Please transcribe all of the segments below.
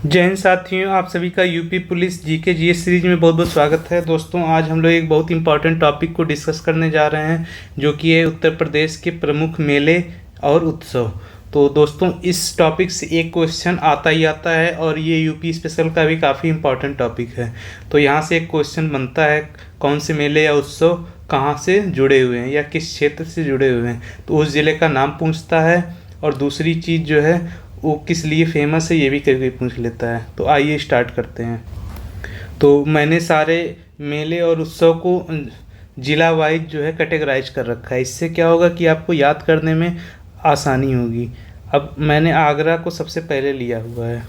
जय हिंद साथियों, आप सभी का UP police GK GS series में बहुत बहुत स्वागत है। दोस्तों, आज हम लोग एक बहुत इंपॉर्टेंट टॉपिक को डिस्कस करने जा रहे हैं, जो कि है उत्तर प्रदेश के प्रमुख मेले और उत्सव। तो दोस्तों, इस टॉपिक से एक क्वेश्चन आता ही आता है और ये यूपी स्पेशल का भी काफ़ी इंपॉर्टेंट टॉपिक है। तो यहाँ से एक क्वेश्चन बनता है, कौन से मेले या उत्सव कहाँ से जुड़े हुए हैं या किस क्षेत्र से जुड़े हुए हैं। तो उस ज़िले का नाम पूछता है, और दूसरी चीज़ जो है वो किस लिए फेमस है ये भी कभी कभी पूछ लेता है। तो आइए स्टार्ट करते हैं। तो मैंने सारे मेले और उत्सव को जिला वाइज जो है कैटेगराइज कर रखा है। इससे क्या होगा कि आपको याद करने में आसानी होगी। अब मैंने आगरा को सबसे पहले लिया हुआ है,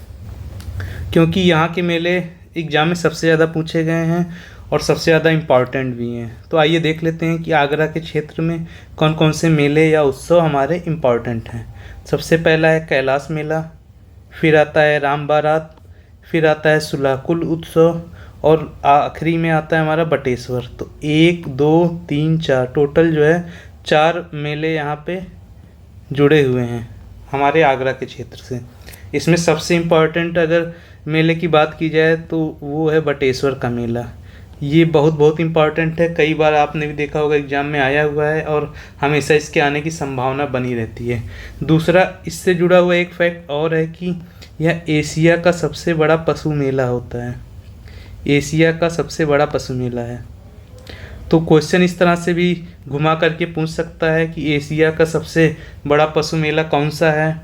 क्योंकि यहाँ के मेले एग्ज़ाम में सबसे ज़्यादा पूछे गए हैं और सबसे ज़्यादा इम्पॉर्टेंट भी हैं। तो आइए देख लेते हैं कि आगरा के क्षेत्र में कौन कौन से मेले या उत्सव हमारे इम्पॉर्टेंट हैं। सबसे पहला है कैलाश मेला, फिर आता है राम बारात, फिर आता है सुलाकुल उत्सव, और आखिरी में आता है हमारा बटेश्वर। तो 1 2 3 4 टोटल जो है 4 मेले यहाँ पे जुड़े हुए हैं हमारे आगरा के क्षेत्र से। इसमें सबसे इम्पॉर्टेंट अगर मेले की बात की जाए तो वो है बटेश्वर का मेला। ये बहुत बहुत इम्पॉर्टेंट है, कई बार आपने भी देखा होगा एग्ज़ाम में आया हुआ है और हमेशा इसके आने की संभावना बनी रहती है। दूसरा इससे जुड़ा हुआ एक फैक्ट और है कि यह एशिया का सबसे बड़ा पशु मेला होता है। एशिया का सबसे बड़ा पशु मेला है। तो क्वेश्चन इस तरह से भी घुमा करके पूछ सकता है कि एशिया का सबसे बड़ा पशु मेला कौन सा है,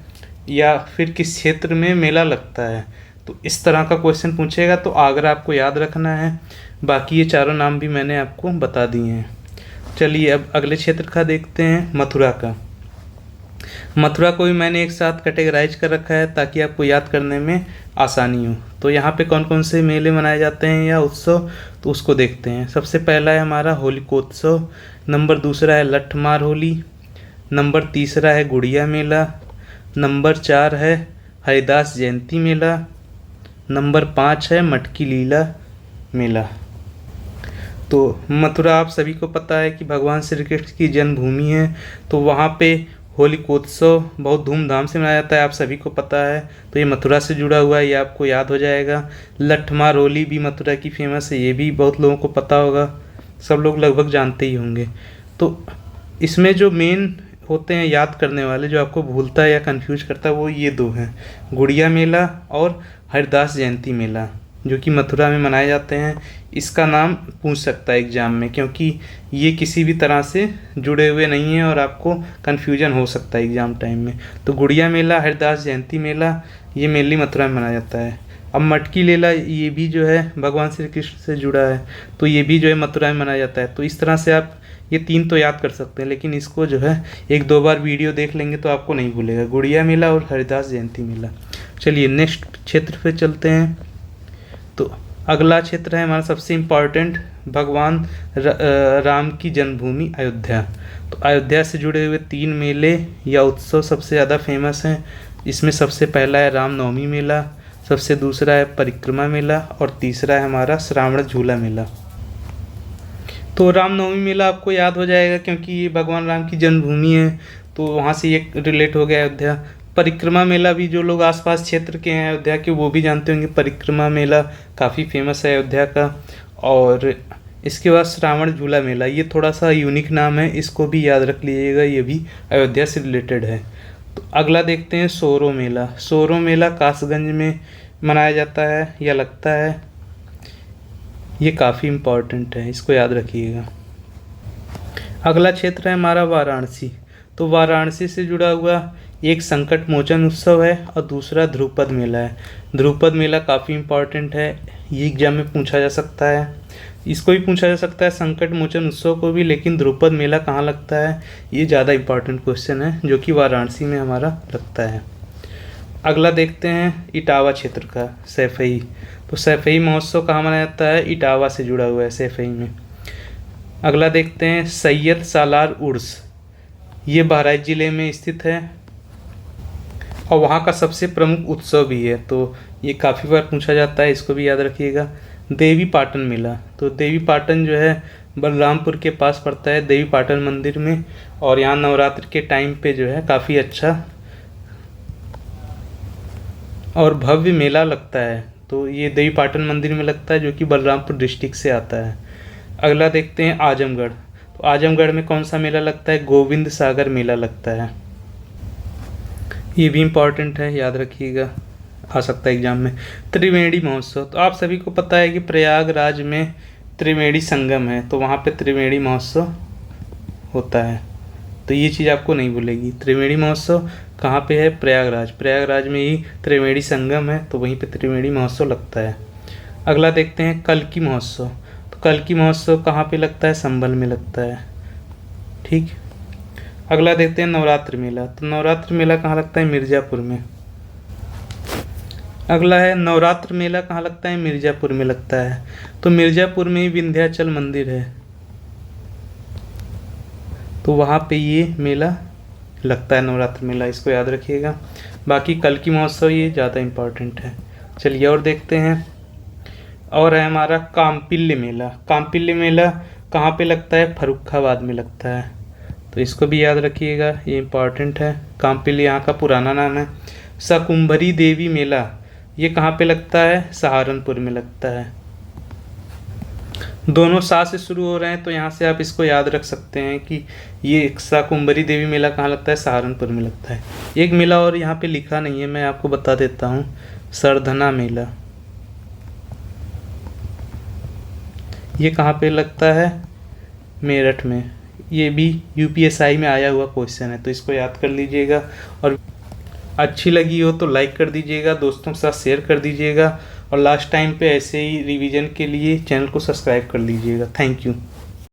या फिर किस क्षेत्र में मेला लगता है। तो इस तरह का क्वेश्चन पूछेगा तो आगरा आपको याद रखना है। बाकी ये चारों नाम भी मैंने आपको बता दिए हैं। चलिए अब अगले क्षेत्र का देखते हैं, मथुरा का। मथुरा को भी मैंने एक साथ कैटेगराइज कर रखा है ताकि आपको याद करने में आसानी हो। तो यहाँ पे कौन कौन से मेले मनाए जाते हैं या उत्सव, तो उसको देखते हैं। सबसे पहला है हमारा होलिकोत्सव, नंबर दूसरा है लठमार होली, नंबर तीसरा है गुड़िया मेला, नंबर 4 है हरिदास जयंती मेला, नंबर 5 है मटकी लीला मेला। तो मथुरा आप सभी को पता है कि भगवान श्री कृष्ण की जन्मभूमि है। तो वहाँ पे होलिकोत्सव बहुत धूमधाम से मनाया जाता है, आप सभी को पता है। तो ये मथुरा से जुड़ा हुआ है, ये आपको याद हो जाएगा। लठमार होली भी मथुरा की फेमस है, ये भी बहुत लोगों को पता होगा, सब लोग लगभग जानते ही होंगे। तो इसमें जो मेन होते हैं याद करने वाले, जो आपको भूलता है या कंफ्यूज करता है, वो ये 2 हैं, गुड़िया मेला और हरिदास जयंती मेला, जो कि मथुरा में मनाए जाते हैं। इसका नाम पूछ सकता है एग्ज़ाम में, क्योंकि ये किसी भी तरह से जुड़े हुए नहीं हैं और आपको कन्फ्यूजन हो सकता है एग्ज़ाम टाइम में। तो गुड़िया मेला, हरिदास जयंती मेला, ये मेनली मथुरा में मनाया जाता है। अब मटकी लीला, ये भी जो है भगवान श्री कृष्ण से जुड़ा है, तो ये भी जो है मथुरा में मनाया जाता है। तो इस तरह से आप ये 3 तो याद कर सकते हैं, लेकिन इसको जो है 1-2 बार वीडियो देख लेंगे तो आपको नहीं भूलेगा, गुड़िया मेला और हरिदास जयंती मेला। चलिए नेक्स्ट क्षेत्र पे चलते हैं। तो अगला क्षेत्र है हमारा सबसे इम्पॉर्टेंट, भगवान राम की जन्मभूमि अयोध्या। तो अयोध्या से जुड़े हुए 3 मेले या उत्सव सबसे ज़्यादा फेमस हैं। इसमें सबसे पहला है रामनवमी मेला, सबसे दूसरा है परिक्रमा मेला, और तीसरा है हमारा श्रावण झूला मेला। तो रामनवमी मेला आपको याद हो जाएगा, क्योंकि ये भगवान राम की जन्मभूमि है, तो वहाँ से ये रिलेट हो गया अयोध्या। परिक्रमा मेला भी जो लोग आसपास क्षेत्र के हैं अयोध्या के, वो भी जानते होंगे, परिक्रमा मेला काफ़ी फेमस है अयोध्या का। और इसके बाद श्रावण झूला मेला, ये थोड़ा सा यूनिक नाम है, इसको भी याद रख लीजिएगा, ये भी अयोध्या से रिलेटेड है। तो अगला देखते हैं सोरो मेला। सोरो मेला कासगंज में मनाया जाता है या लगता है, ये काफ़ी इम्पॉर्टेंट है, इसको याद रखिएगा। अगला क्षेत्र है हमारा वाराणसी। तो वाराणसी से जुड़ा हुआ एक संकट मोचन उत्सव है और दूसरा ध्रुपद मेला है। ध्रुपद मेला काफ़ी इम्पॉर्टेंट है, ये एग्जाम में पूछा जा सकता है। इसको भी पूछा जा सकता है, संकट मोचन उत्सव को भी, लेकिन ध्रुपद मेला कहाँ लगता है ये ज़्यादा इम्पॉर्टेंट क्वेश्चन है, जो कि वाराणसी में हमारा लगता है। अगला देखते हैं इटावा क्षेत्र का, सैफई। तो सैफई महोत्सव कहाँ मनाया जाता है, इटावा से जुड़ा हुआ है, सैफई में। अगला देखते हैं सैयद सालार उर्स, ये बहराइच ज़िले में स्थित है और वहाँ का सबसे प्रमुख उत्सव भी है। तो ये काफ़ी बार पूछा जाता है, इसको भी याद रखिएगा। देवी पाटन मेला, तो देवी पाटन जो है बलरामपुर के पास पड़ता है, देवी पाटन मंदिर में, और यहाँ नवरात्र के टाइम पे जो है काफ़ी अच्छा और भव्य मेला लगता है, तो ये देवी पाटन मंदिर में लगता है जो कि बलरामपुर डिस्ट्रिक्ट से आता है। अगला देखते हैं आजमगढ़। तो आजमगढ़ में कौन सा मेला लगता है? गोविंद सागर मेला लगता है। ये भी इम्पॉर्टेंट है, याद रखिएगा, आ सकता है एग्जाम में। त्रिवेणी महोत्सव, तो आप सभी को पता है कि प्रयागराज में त्रिवेणी संगम है, तो वहाँ पे त्रिवेणी महोत्सव होता है, तो ये चीज़ आपको नहीं भूलेगी। त्रिवेणी महोत्सव कहाँ पे है? प्रयागराज। प्रयागराज में ही त्रिवेणी संगम है, तो वहीं पे त्रिवेणी महोत्सव लगता है। अगला देखते हैं कल्की महोत्सव। तो कल्की महोत्सव कहाँ पे लगता है? संभल में लगता है। ठीक। अगला देखते हैं नवरात्र मेला। तो नवरात्र मेला कहाँ लगता है? मिर्ज़ापुर में। अगला है नवरात्र मेला कहाँ लगता है? मिर्ज़ापुर में लगता है। तो मिर्ज़ापुर में ही विंध्याचल मंदिर है, तो वहाँ पे ये मेला लगता है, नवरात्र मेला, इसको याद रखिएगा। बाकी कल्की महोत्सव ये ज़्यादा इम्पोर्टेंट है। चलिए और देखते हैं। और है हमारा कामपिल्य मेला। कामपिल्य मेला कहाँ पे लगता है? फर्रुखाबाद में लगता है, तो इसको भी याद रखिएगा, ये इम्पॉर्टेंट है। कामपिल्य यहाँ का पुराना नाम है। शाकुंभरी देवी मेला ये कहाँ पे लगता है? सहारनपुर में लगता है। दोनों सा से शुरू हो रहे हैं, तो यहाँ से आप इसको याद रख सकते हैं कि ये शाकुंभरी देवी मेला कहाँ लगता है? सहारनपुर में लगता है। एक मेला और यहाँ पे लिखा नहीं है, मैं आपको बता देता हूँ, सरधना मेला। ये कहाँ पे लगता है? मेरठ में। ये भी यूपीएसआई में आया हुआ क्वेश्चन है, तो इसको याद कर लीजिएगा। और अच्छी लगी हो तो लाइक कर दीजिएगा, दोस्तों के साथ शेयर कर दीजिएगा, और लास्ट टाइम पे ऐसे ही रिवीजन के लिए चैनल को सब्सक्राइब कर लीजिएगा। Thank you.